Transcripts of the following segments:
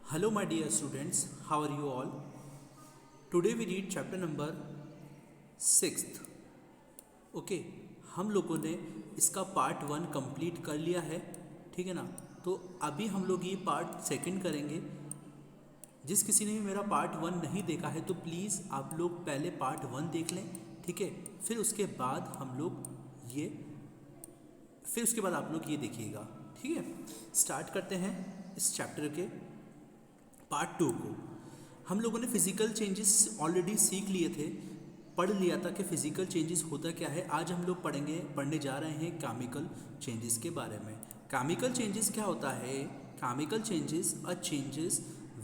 Hello, my dear students. How are you all? Today we read chapter number 6th. Okay, हम लोगों ने इसका part 1 complete कर लिया है, ठीक है ना। तो अभी हम लोग ये पार्ट सेकंड करेंगे। जिस किसी ने भी मेरा पार्ट 1 नहीं देखा है तो प्लीज़ आप लोग पहले पार्ट 1 देख लें, ठीक है। फिर उसके बाद ये आप लोग ये देखिएगा, ठीक है। स्टार्ट करते हैं इस चैप्टर के पार्ट 2 को। हम लोगों ने फिजिकल चेंजेस ऑलरेडी सीख लिए थे, पढ़ लिया था कि फिजिकल चेंजेस होता क्या है। आज हम लोग पढ़ने जा रहे हैं केमिकल चेंजेस के बारे में। केमिकल चेंजेस क्या होता है? Chemical changes a changes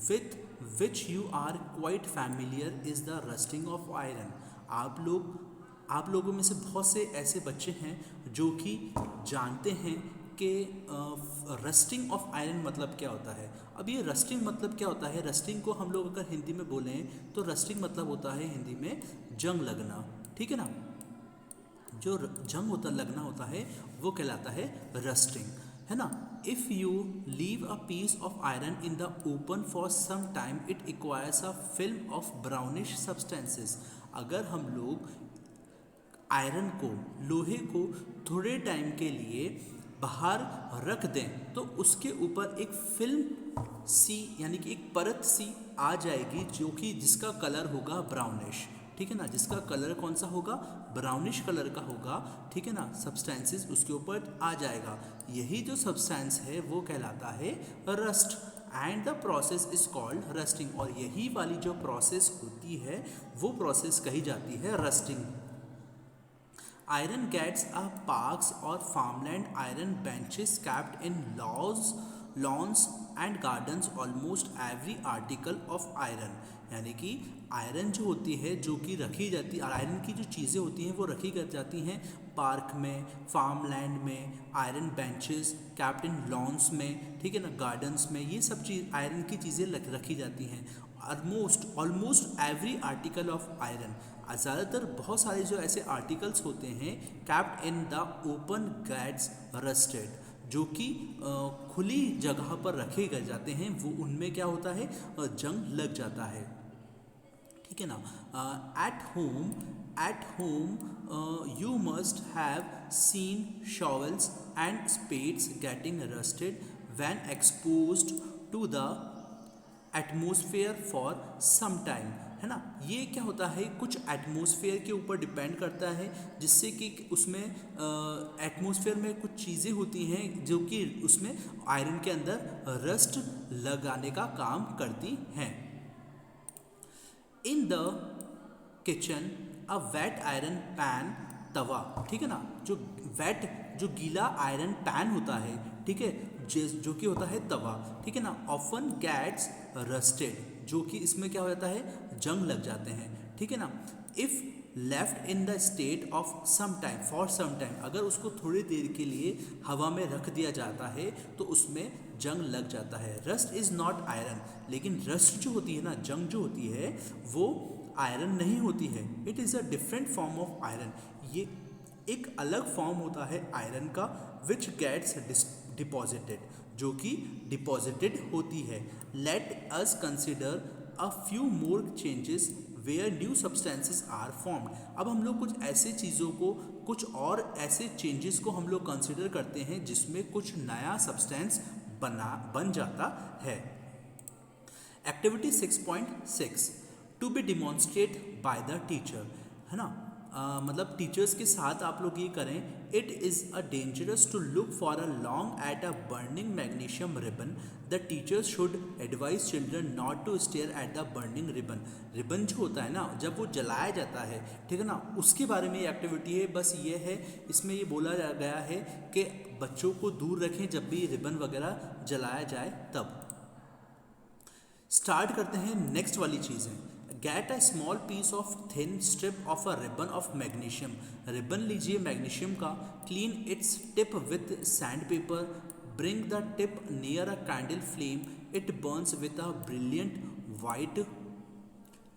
with which you are quite familiar is the rusting of iron. आप लोगों में से बहुत से ऐसे बच्चे हैं जो कि जानते हैं कि रस्टिंग ऑफ आयरन मतलब क्या होता है। अब ये रस्टिंग मतलब क्या होता है? रस्टिंग को हम लोग अगर हिंदी में बोलें तो रस्टिंग मतलब होता है हिंदी में जंग लगना, ठीक है ना। जो जंग लगना होता है वो कहलाता है रस्टिंग, है ना। If you leave a piece of iron in the open for some time it acquires a film of brownish substances. अगर हम लोग आयरन को, लोहे को थोड़े टाइम के लिए बाहर रख दें तो उसके ऊपर एक फिल्म सी यानी कि एक परत सी आ जाएगी जो कि जिसका कलर होगा ब्राउनिश, ठीक है ना। जिसका कलर कौन सा होगा? ब्राउनिश कलर का होगा, ठीक है ना। सब्सटेंसेस उसके ऊपर आ जाएगा। यही जो सब्सटेंस है वो कहलाता है rust and the process is called rusting. और यही वाली जो प्रोसेस होती है वो प्रोसेस कही जाती है rusting. Iron gets a parks or farmland iron benches kept in lawns and gardens almost every article of iron। यानी कि आयरन जो होती है, जो कि रखी जाती, आयरन की जो चीज़ें होती हैं वो रखी जाती हैं पार्क में, फार्म लैंड में, iron benches kept in lawns में, ठीक है ना, गार्डन्स में। ये सब चीज़ आयरन की चीज़ें रखी जाती हैं। Almost every article of iron, ज़्यादातर बहुत सारे जो ऐसे आर्टिकल्स होते हैं kept in the open gets rusted, जो कि खुली जगह पर रखे गए जाते हैं, वो उनमें क्या होता है? जंग लग जाता है, ठीक है ना। At home you must have seen shovels and spades getting rusted when exposed to the atmosphere for some time, है ना। ये क्या होता है? कुछ एटमॉस्फेयर के ऊपर डिपेंड करता है, जिससे कि उसमें एटमॉस्फेयर में कुछ चीज़ें होती हैं जो कि उसमें आयरन के अंदर रस्ट लगाने का काम करती हैं। In the kitchen a wet iron pan, तवा, ठीक है ना। जो गीला आयरन पैन होता है, ठीक है, जो कि होता है तवा, ठीक है ना, ऑफन गैट्स रस्टेड, जो कि इसमें क्या हो जाता है? जंग लग जाते हैं, ठीक है ना। If left in the state of some time for some time, अगर उसको थोड़ी देर के लिए हवा में रख दिया जाता है तो उसमें जंग लग जाता है। रस्ट इज़ नॉट आयरन, लेकिन रस्ट जो होती है ना, जंग जो होती है वो आयरन नहीं होती है। It is a different form of iron. ये एक अलग फॉर्म होता है आयरन का, विच गेट्स डिपॉजिटेड, जो कि डिपॉजिटेड होती है। Let us consider a few more changes where new substances are formed. अब हम लोग कुछ ऐसे चीज़ों को, कुछ और ऐसे चेंजेस को हम लोग कंसिडर करते हैं जिसमें कुछ नया सब्सटेंस बन जाता है। Activity 6.6 to be demonstrate by the teacher, है ना। मतलब टीचर्स के साथ आप लोग ये करें। It is a dangerous to look for a long at a burning magnesium ribbon. The teachers should advise children not to stare at the burning ribbon. Ribbon जो होता है ना, जब वो जलाया जाता है, ठीक है ना, उसके बारे में ये एक्टिविटी है। बस ये है, इसमें ये बोला गया है कि बच्चों को दूर रखें जब भी रिबन वगैरह जलाया जाए तब। स्टार्ट करते हैं नेक्स्ट वाली चीज़ें। Get a small piece of thin strip of a ribbon of magnesium. Ribbon लीजिए मैग्नीशियम का, clean its tip with sandpaper, bring the tip near a candle flame, it burns with a brilliant white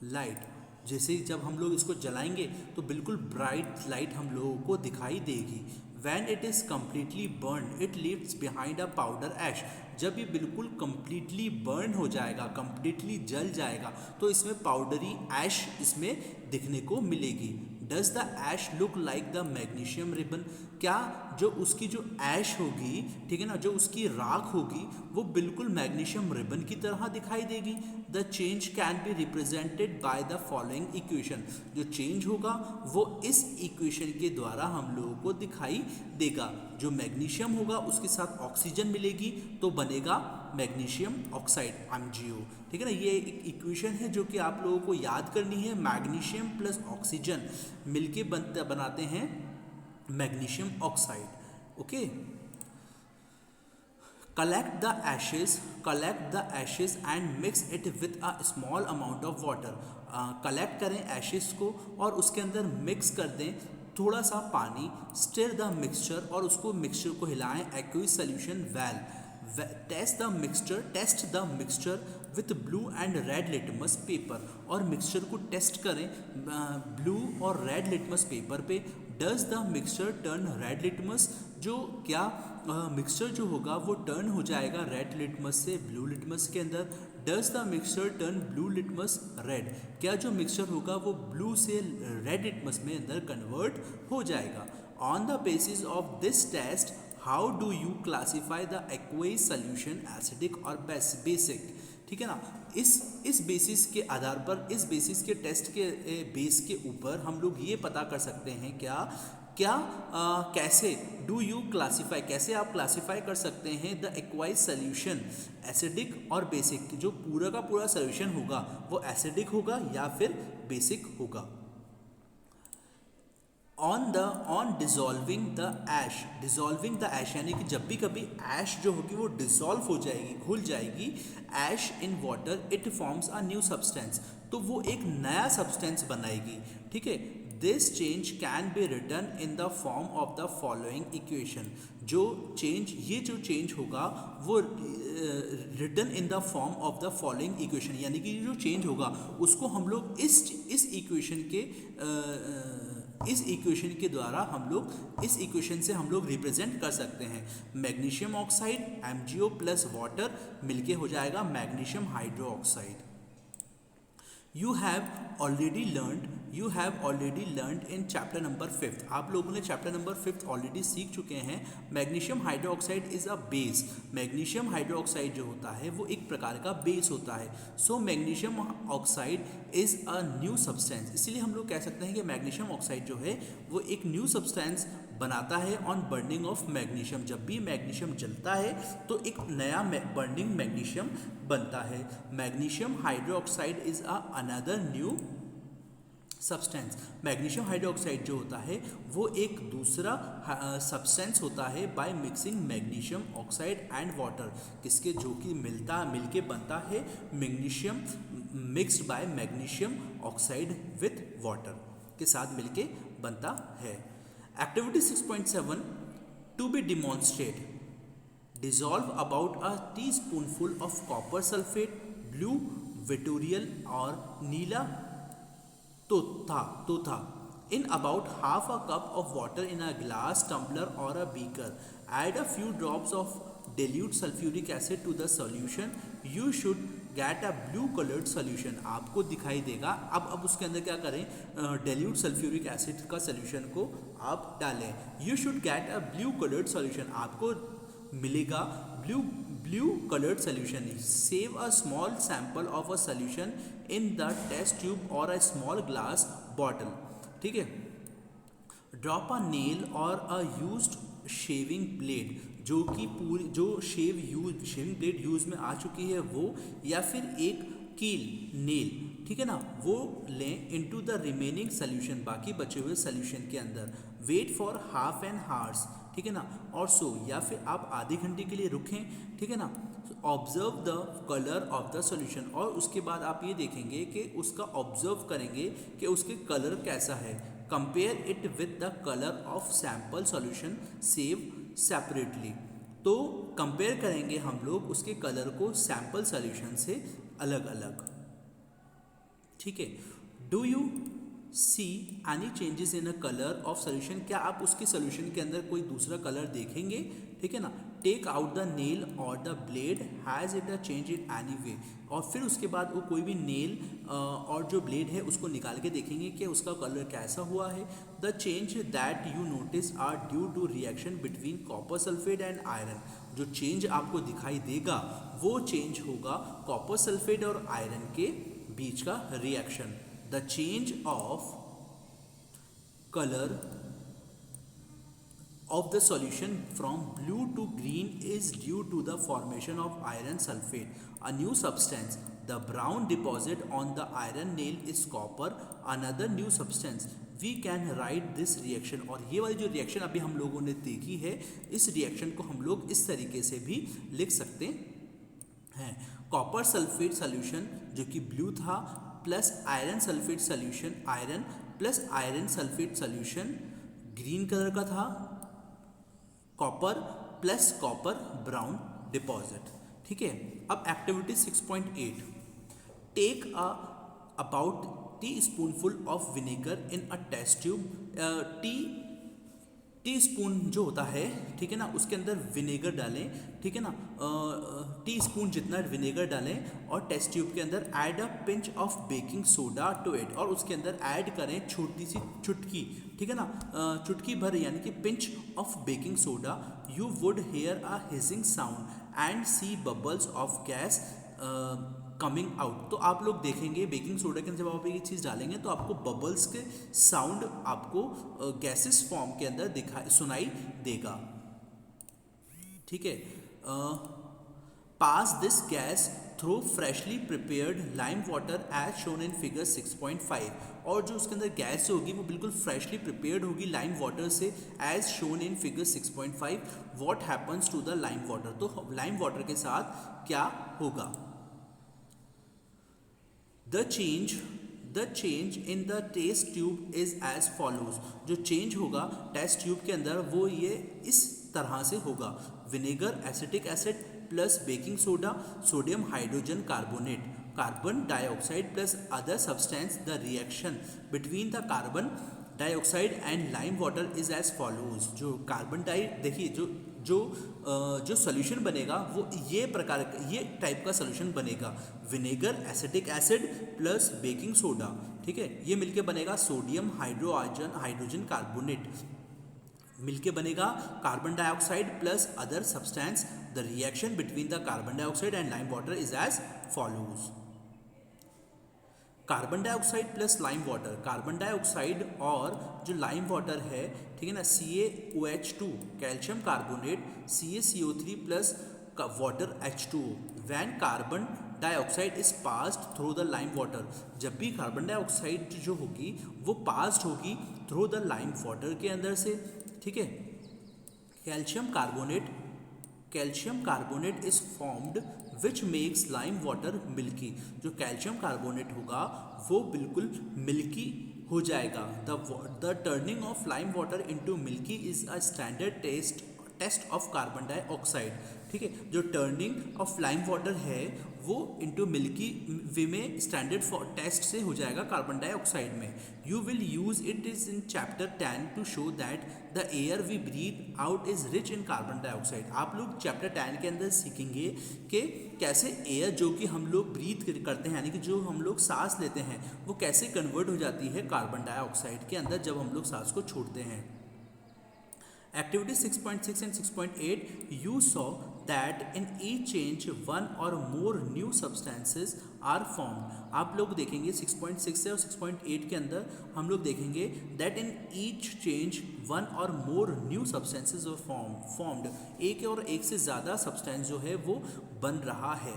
light. जैसे जब हम लोग इसको जलाएंगे तो बिल्कुल bright light हम लोगों को दिखाई देगी। When it is completely burn it leaves behind a powder ash. जब ये बिल्कुल कम्प्लीटली बर्न हो जाएगा, कम्प्लीटली जल जाएगा, तो इसमें पाउडरी ऐश इसमें दिखने को मिलेगी। Does the ash look like the magnesium ribbon? क्या जो उसकी जो ऐश होगी, ठीक है ना, जो उसकी राख होगी वो बिल्कुल मैग्नीशियम रिबन की तरह दिखाई देगी। The change can be represented by the following equation. जो चेंज होगा वो इस इक्वेशन के द्वारा हम लोगों को दिखाई देगा। जो मैग्नीशियम होगा उसके साथ ऑक्सीजन मिलेगी तो बनेगा मैग्नीशियम ऑक्साइड MgO। ठीक है ना, ये एक इक्वेशन है जो कि आप लोगों को याद करनी है। मैग्नीशियम प्लस ऑक्सीजन मिलके बनाते हैं magnesium oxide. Okay, collect the ashes and mix it with a small amount of water। Collect करें एशेस को और उसके अंदर मिक्स कर दें थोड़ा सा पानी। स्टिर द मिक्सचर, और उसको मिक्सचर को हिलाएं aqueous solution well. Test the mixture with blue and red litmus paper, और मिक्सचर को टेस्ट करें ब्लू और रेड लिटमस पेपर पे। Does the mixture turn red litmus? जो क्या मिक्सचर जो होगा वो टर्न हो जाएगा रेड लिटमस से ब्लू लिटमस के अंदर। Does the mixture turn blue litmus red? क्या जो मिक्सचर होगा वो ब्लू से रेड लिटमस में अंदर कन्वर्ट हो जाएगा। On the basis of this test how do you classify the aqueous solution acidic और बेसिक? ठीक है ना, इस बेसिस के आधार पर, इस बेसिस के टेस्ट के बेस के ऊपर हम लोग ये पता कर सकते हैं कैसे डू यू क्लासीफाई, कैसे आप क्लासीफाई कर सकते हैं द एक्वाइज सोल्यूशन एसिडिक और बेसिक। जो पूरा का पूरा सोल्यूशन होगा वो एसिडिक होगा या फिर बेसिक होगा। ऑन डिजॉल्विंग द ऐश, यानी कि जब भी कभी ऐश जो होगी वो डिजॉल्व हो जाएगी, घुल जाएगी ash in water, it forms a new substance, तो वो एक नया सब्सटेंस बनाएगी। ठीक है, this change can be written in the form of the following equation. ये जो चेंज होगा वो written in the form of the following equation, यानी कि जो चेंज होगा उसको हम लोग इस इक्वेशन के द्वारा हम लोग, इस इक्वेशन से हम लोग रिप्रेजेंट कर सकते हैं। Magnesium oxide MgO plus water मिलके हो जाएगा magnesium hydro oxide. You have already learned in chapter number 5। आप लोगों ने चैप्टर नंबर 5 ऑलरेडी सीख चुके हैं। Magnesium hydroxide is a base. Magnesium hydroxide जो होता है वो एक प्रकार का बेस होता है। So magnesium oxide is a new substance, इसीलिए हम लोग कह सकते हैं कि मैग्नीशियम ऑक्साइड जो है वो एक न्यू सब्सटेंस बनाता है ऑन बर्निंग ऑफ मैग्नीशियम। जब भी मैग्नीशियम जलता है तो एक नया बर्निंग मैग्नीशियम बनता है। Magnesium hydroxide is another new substance. Magnesium hydroxide जो होता है वो एक दूसरा सब्सटेंस होता है by mixing magnesium oxide and water, किसके जो कि मिलके बनता है magnesium mixed by magnesium oxide with water के साथ मिलके बनता है। Activity 6.7 to be demonstrate, dissolve about a teaspoonful of copper sulfate, blue vitriol और नीला तोथा in about half a cup of water in a glass tumbler or a beaker. Add a few drops of dilute sulfuric acid to the solution. You should get a blue colored solution। आपको दिखाई देगा। अब उसके अंदर क्या करें, dilute sulfuric acid का solution को आप डालें। You should get a blue colored solution, आपको मिलेगा blue colored solution। Save a small sample of a solution in the test tube or a small glass bottle। ठीक है, ड्रॉप अ नेल और अ used shaving blade, जो कि पूरी जो shaving blade use में आ चुकी है वो, या फिर एक कील नेल, ठीक है ना, वो लें इनटू द रिमेनिंग सोल्यूशन, बाकी बचे हुए सोल्यूशन के अंदर। Wait for half an hours, ठीक है ना, और सो या फिर आप आधे घंटे के लिए रुकें, ठीक है ना। Observe the colour of the solution, और उसके बाद आप ये देखेंगे कि उसका ऑब्जर्व करेंगे कि उसके कलर कैसा है। Compare it with the colour of sample solution save separately, तो कंपेयर करेंगे हम लोग उसके कलर को सैम्पल सोल्यूशन से अलग अलग। ठीक है, do you see any changes in a colour of solution, क्या आप उसके सोल्यूशन के अंदर कोई दूसरा कलर देखेंगे, ठीक है ना। टेक आउट द नेल और the blade, has it a change in any way, और फिर उसके बाद वो कोई भी नेल और जो ब्लेड है उसको निकाल के देखेंगे कि उसका कलर कैसा हुआ है। The change that you notice are due to reaction between copper sulphate and iron, जो चेंज आपको दिखाई देगा वो चेंज होगा कॉपर सल्फेट और आयरन के बीच का reaction. The change of colour of the solution from blue to green is due to the formation of iron sulfate, a new substance. The brown deposit on the iron nail is copper, another new substance. We can write this reaction, और ये वाली जो reaction अभी हम लोगों ने देखी है, इस रिएक्शन को हम लोग इस तरीके से भी लिख सकते हैं। कॉपर सल्फेट सोल्यूशन जो कि ब्लू था, plus iron sulphate solution, iron plus iron sulphate solution green colour का था, copper plus copper brown deposit, ठीक है। अब activity 6.8, take about tea spoonful of vinegar in a test tube. Tea spoon जो होता है, ठीक है ना, उसके अंदर विनेगर डालें, ठीक है ना, टी स्पून जितना विनेगर डालें और टेस्ट ट्यूब के अंदर add a pinch of baking soda to it, और उसके अंदर ऐड करें छोटी सी चुटकी, ठीक है ना, चुटकी भर यानी कि pinch of baking soda. You would hear a hissing sound and see bubbles of gas coming out. तो आप लोग देखेंगे बेकिंग सोडा के अंदर जब आप ये चीज़ डालेंगे तो आपको बबल्स के साउंड आपको गैसेस फॉर्म के अंदर सुनाई देगा, ठीक है। Pass this gas through freshly prepared lime water as shown in figure 6.5, और जो उसके अंदर गैस होगी वो बिल्कुल फ्रेशली प्रिपेयर्ड होगी लाइम वाटर से, as shown in figure 6.5। What happens to the lime water, तो लाइम वाटर के साथ क्या होगा। The change in the test tube is as follows, जो चेंज होगा टेस्ट ट्यूब के अंदर वो ये इस तरह से होगा। Vinegar acetic acid plus baking soda sodium hydrogen carbonate carbon dioxide plus other substance. The reaction between the carbon dioxide and lime water is as follows. जो कार्बन देखिए जो सोल्यूशन बनेगा वो ये टाइप का सोल्यूशन बनेगा। Vinegar acetic acid plus baking soda, ठीक है, ये मिलके बनेगा सोडियम हाइड्रोजन कार्बोनेट, मिलके बनेगा carbon dioxide plus other substance. The reaction between the carbon dioxide and lime water is as follows. Carbon dioxide plus lime water, carbon dioxide और जो lime water है, ठीक है ना, CaOH2 calcium carbonate CaCO3 plus water H2O। When carbon dioxide is passed through the lime water, जब भी carbon dioxide जो होगी वो पास्ड होगी थ्रू द लाइम वाटर के अंदर से, ठीक है। Calcium carbonate is formed which makes lime water milky, जो कैल्शियम कार्बोनेट होगा वो बिल्कुल मिल्की हो जाएगा। The turning of lime water into milky is a standard test of carbon dioxide, ठीक है। जो टर्निंग ऑफ लाइम वाटर है वो इनटू मिल्की वे में स्टैंडर्ड टेस्ट से हो जाएगा कार्बन डाइऑक्साइड में। You will use it is in chapter 10 to show that the air we breathe out is rich in carbon dioxide. आप लोग चैप्टर 10 के अंदर सीखेंगे कि कैसे एयर जो कि हम लोग ब्रीथ करते हैं यानी कि जो हम लोग सांस लेते हैं वो कैसे कन्वर्ट हो जाती है कार्बन डाइऑक्साइड के अंदर जब हम लोग सांस को छोड़ते हैं। Activity 6.6 and 6.8, you saw that in each change one or more new substances are formed। आप लोग देखेंगे 6.6 से और 6.8 के अंदर हम लोग देखेंगे that in each change one or more new substances are formed। एक और एक से ज़्यादा substance जो है वो बन रहा है।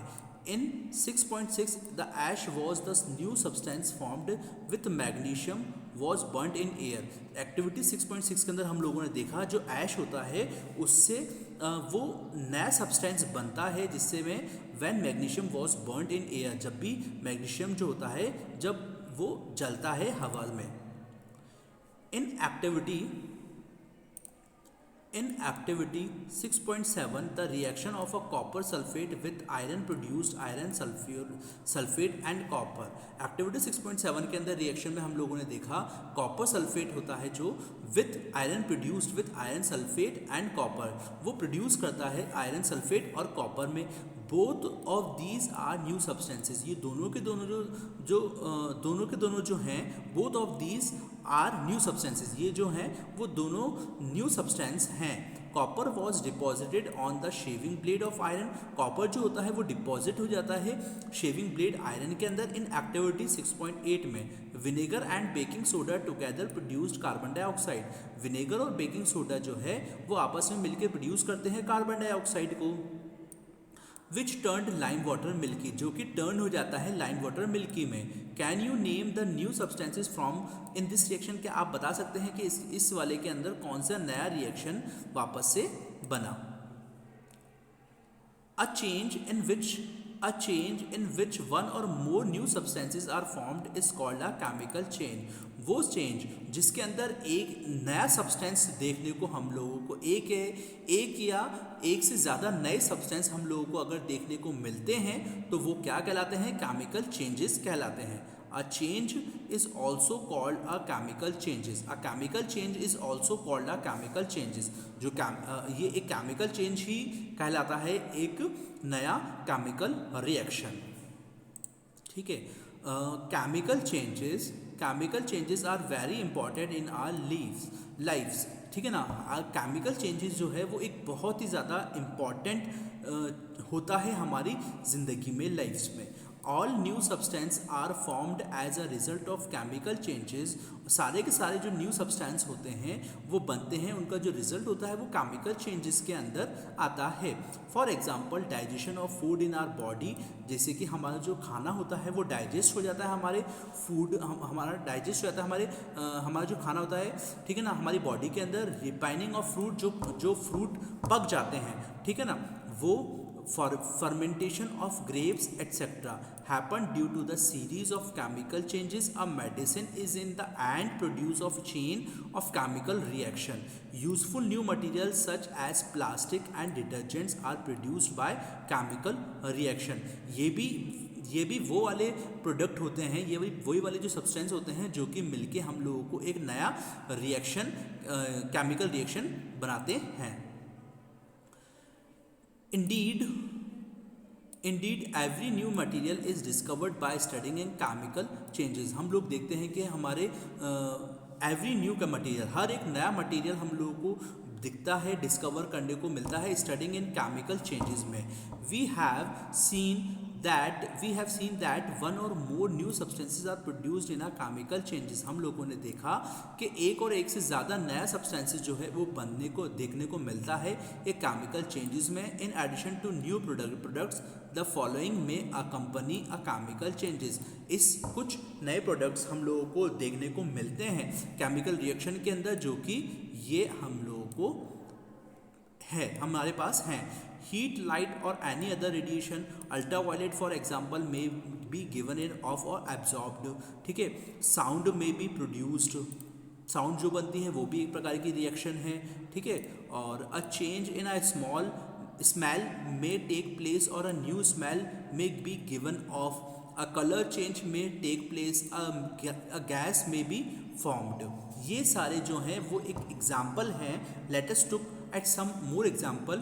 In 6.6 the ash was the new substance formed with magnesium was burnt in air। Activity 6.6 के अंदर हम लोगों ने देखा जो ऐश होता है उससे वो नया सब्सटेंस बनता है जिससे में when magnesium was burned in air, जब भी मैग्नीशियम जो होता है जब वो जलता है हवा में। In activity In activity 6.7, the reaction of a copper sulfate with iron produced iron sulfate and copper. Activity 6.7 के अंदर रिएक्शन में हम लोगों ने देखा कॉपर सल्फेट होता है जो with iron produced with iron sulphate and copper, वो प्रोड्यूस करता है आयरन सल्फेट और कॉपर में। Both of these are new substances, ये दोनों के दोनों जो हैं, both of these are new substances, ये जो हैं वो दोनों न्यू सब्सटेंस हैं। Copper was deposited on the shaving blade of iron, copper जो होता है वो डिपॉजिट हो जाता है शेविंग ब्लेड आयरन के अंदर। इन एक्टिविटी 6.8 में vinegar and baking soda together produced carbon dioxide, vinegar और बेकिंग सोडा जो है वो आपस में मिलकर प्रोड्यूस करते हैं कार्बन डाइऑक्साइड को। विच टर्न लाइम वाटर मिल्की, जो कि टर्न हो जाता है लाइम वाटर मिल्की में। Can you name the new substances from in this reaction, क्या आप बता सकते हैं कि इस वाले के अंदर कौन सा नया रिएक्शन वापस से बना। अ change in which one or more new substances are formed is called a chemical change, वो चेंज जिसके अंदर एक नया सब्सटेंस देखने को हम लोगों को एक या एक से ज़्यादा नए सब्सटेंस हम लोगों को अगर देखने को मिलते हैं तो वो क्या कहलाते हैं, केमिकल चेंजेस कहलाते हैं। A change is also called a chemical changes, a chemical change is also called a chemical changes, जो ये एक केमिकल चेंज ही कहलाता है, एक नया केमिकल रिएक्शन। ठीक है, chemical changes are very important in our lives. ठीक है ना, केमिकल चेंजेस जो है वो एक बहुत ही ज़्यादा इम्पॉर्टेंट होता है हमारी ज़िंदगी में, लाइफ्स में। All new substance are formed as a result of chemical changes, सारे के सारे जो न्यू सब्सटेंस होते हैं वो बनते हैं, उनका जो रिजल्ट होता है वो केमिकल चेंजेस के अंदर आता है। For example digestion of food in our body, जैसे कि हमारा जो खाना होता है वो डाइजेस्ट हो जाता है, हमारे फूड हमारा डाइजेस्ट हो जाता है, हमारा जो खाना होता है, ठीक है ना, हमारी बॉडी के अंदर रिपाइनिंग ऑफ फ्रूट, जो फ्रूट पक जाते हैं, ठीक है ना, वो fermentation of grapes etc. happen due to the series of chemical changes. A medicine is in the end produce of chain of chemical reaction. Useful new materials such as plastic and detergents are produced by chemical reaction. ये भी वो वाले product होते हैं, ये वही वाले जो सब्सटेंस होते हैं जो कि मिलके हम लोगों को एक नया रिएक्शन, केमिकल रिएक्शन बनाते हैं। Indeed, every new material is discovered by studying in chemical changes. हम लोग देखते हैं कि हमारे एवरी न्यू का मटेरियल, हर एक नया मटेरियल हम लोगों को दिखता है, डिस्कवर करने को मिलता है स्टडिंग इन केमिकल चेंजेस में। We have seen that one or more new substances are produced in a chemical changes, हम लोगों ने देखा कि एक और एक से ज़्यादा नया सब्सटेंसेस जो है वो बनने को देखने को मिलता है एक केमिकल चेंजेस में। In addition to new products the following may accompany a chemical changes, इस कुछ नए प्रोडक्ट्स हम लोगों को देखने को मिलते हैं केमिकल रिएक्शन के अंदर, जो कि ये हम लोगों को है, हमारे पास हैं। हीट, लाइट और any other radiation, ultraviolet for example may be given in of और एब्जॉर्ब्ड, ठीक है। साउंड में बी प्रोड्यूस्ड, साउंड जो बनती है वो भी एक प्रकार की रिएक्शन है, ठीक है। और a change in a small smell may take place or a new smell may be given off, a colour change may take place, a gas may be formed. ये सारे जो हैं वो एक एग्जाम्पल हैं। Let us look at some more example.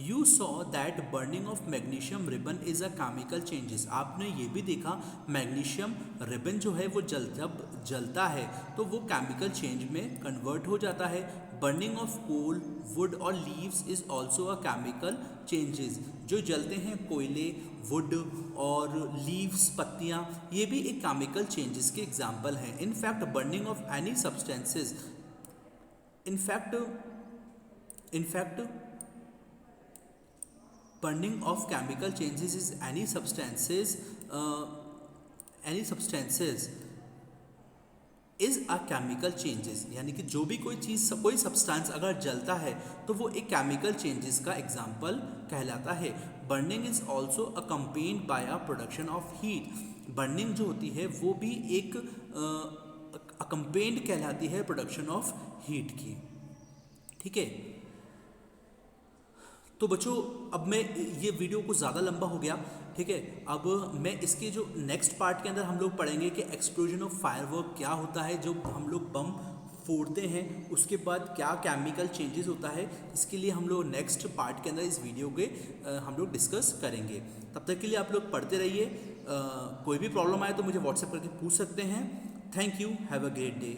You saw that burning of magnesium ribbon is a chemical changes. आपने ये भी देखा मैग्नीशियम रिबन जो है वो जब जलता है तो वो केमिकल चेंज में कन्वर्ट हो जाता है। बर्निंग ऑफ कोल, वुड और leaves is also a chemical changes, जो जलते हैं कोयले, वुड और लीव्स, पत्तियाँ, ये भी एक केमिकल चेंजेस के एग्जाम्पल हैं। In fact burning of any substances, in fact burning of chemical changes is any substances is a chemical changes, यानी कि जो भी कोई चीज़, कोई सब्सटेंस अगर जलता है तो वो एक केमिकल चेंजेस का एग्जाम्पल कहलाता है। Burning is also accompanied by a production of heat, burning जो होती है वो भी एक अकम्पेन्ड कहलाती है प्रोडक्शन ऑफ हीट की। ठीक है, तो बच्चों अब मैं ये वीडियो कुछ ज़्यादा लंबा हो गया। ठीक है, अब मैं इसके जो नेक्स्ट पार्ट के अंदर हम लोग पढ़ेंगे कि एक्सप्लोजन ऑफ फायरवर्क क्या होता है, जो हम लोग बम फोड़ते हैं उसके बाद क्या केमिकल चेंजेस होता है। इसके लिए हम लोग नेक्स्ट पार्ट के अंदर इस वीडियो के हम लोग डिस्कस करेंगे। तब तक के लिए आप लोग पढ़ते रहिए। कोई भी प्रॉब्लम आए तो मुझे व्हाट्सएप करके पूछ सकते हैं। Thank you, have a great day.